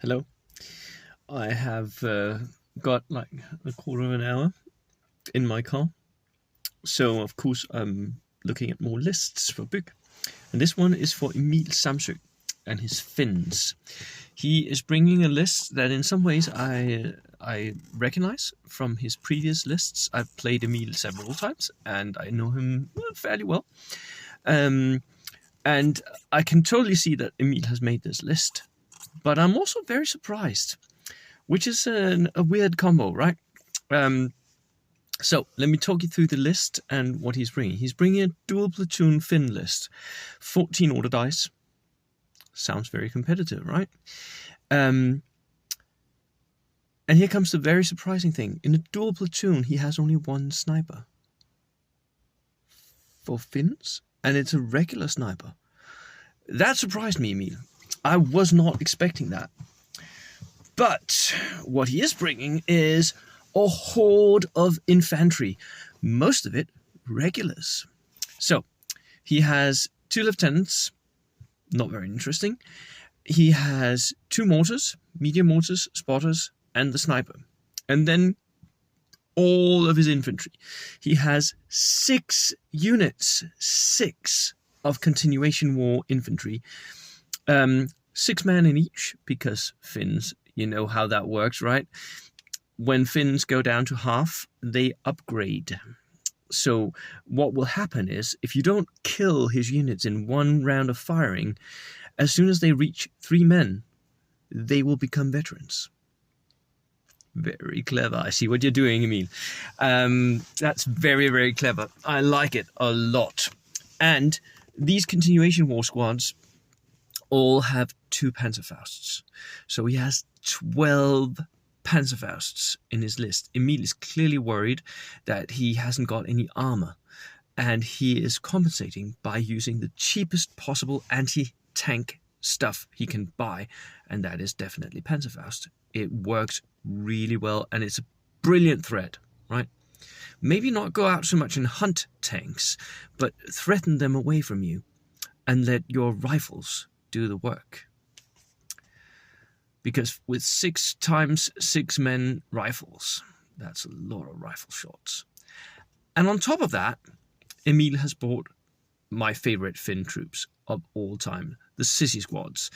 Hello. I have got like a quarter of an hour in my car. So, of course, I'm looking at more lists for book. And this one is for Emil Samsø and his Finns. He is bringing a list that in some ways I recognize from his previous lists. I've played Emil several times and I know him fairly well. And I can totally see that Emil has made this list. But I'm also very surprised, which is a weird combo, right? So let me talk you through the list and what he's bringing. He's bringing a dual platoon Finn list, 14 order dice. Sounds very competitive, right? And here comes the very surprising thing. In a dual platoon, he has only one sniper for Finns, and it's a regular sniper. That surprised me, Emil. I was not expecting that. But what he is bringing is a horde of infantry, most of it regulars. So he has 2 lieutenants, not very interesting. He has 2 mortars, medium mortars, spotters, and the sniper. And then all of his infantry. He has 6 units, 6 of continuation war infantry. 6 men in each, because Finns, you know how that works, right? When Finns go down to half, they upgrade. So what will happen is, if you don't kill his units in one round of firing, as soon as they reach 3 men, they will become veterans. Very clever. I see what you're doing, Emil. That's very, very clever. I like it a lot. And these continuation war squads all have 2 Panzerfausts. So he has 12 Panzerfausts in his list. Emil is clearly worried that he hasn't got any armor, and he is compensating by using the cheapest possible anti-tank stuff he can buy, and that is definitely Panzerfaust. It works really well, and it's a brilliant threat, right? Maybe not go out so much and hunt tanks, but threaten them away from you and let your rifles do the work. Because with 6 times 6 men rifles, that's a lot of rifle shots. And on top of that, Emil has bought my favorite Finn troops of all time, the Sissy Squads.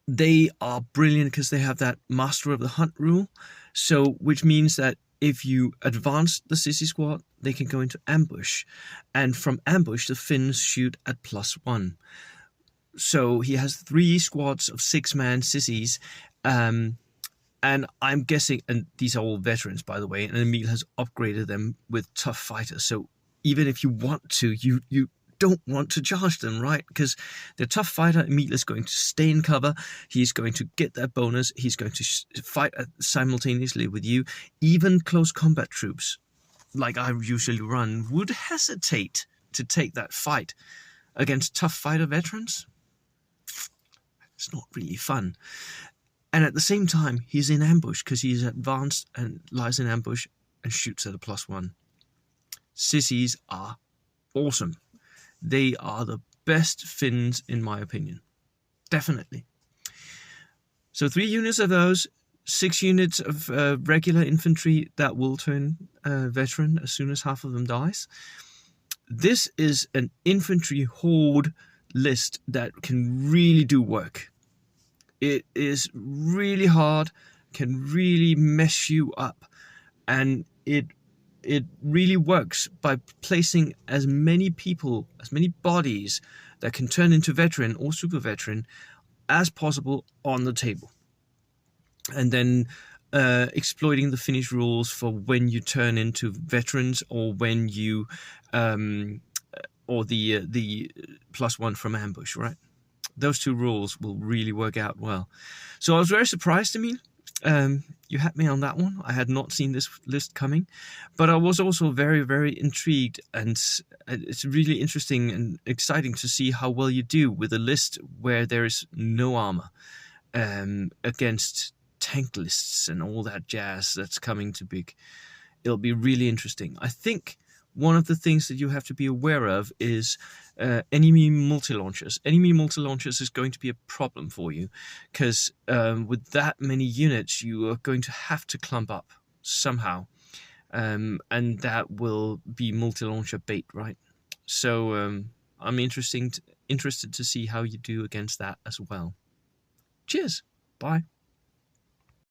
They are brilliant because they have that Master of the Hunt rule, so which means that if you advance the Sissy Squad, they can go into ambush. And from ambush, the Finns shoot at +1. So he has 3 squads of 6-man sissies. And I'm guessing, and these are all veterans, by the way, and Emil has upgraded them with tough fighters. So even if you want to, you don't want to charge them, right? Because they're tough fighter. Emil is going to stay in cover. He's going to get that bonus. He's going to fight simultaneously with you. Even close combat troops, like I usually run, would hesitate to take that fight against tough fighter veterans. It's not really fun. And at the same time, he's in ambush because he's advanced and lies in ambush and shoots at a +1. Sissies are awesome. They are the best Finns, in my opinion. Definitely. So 3 units of those, 6 units of regular infantry that will turn veteran as soon as half of them dies. This is an infantry horde list that can really do work. It is really hard, can really mess you up, and it really works by placing as many people, as many bodies that can turn into veteran or super veteran as possible on the table. And then exploiting the Finnish rules for when you turn into veterans or when you or the +1 from ambush, right? Those 2 rules will really work out well. So I was very surprised, Emil. You had me on that one. I had not seen this list coming, but I was also very, very intrigued, and it's really interesting and exciting to see how well you do with a list where there is no armor against tank lists and all that jazz that's coming to big. It'll be really interesting. I think one of the things that you have to be aware of is enemy multi-launchers. Enemy multi-launchers is going to be a problem for you, because with that many units, you are going to have to clump up somehow. And that will be multi-launcher bait, right? So I'm interested to see how you do against that as well. Cheers. Bye.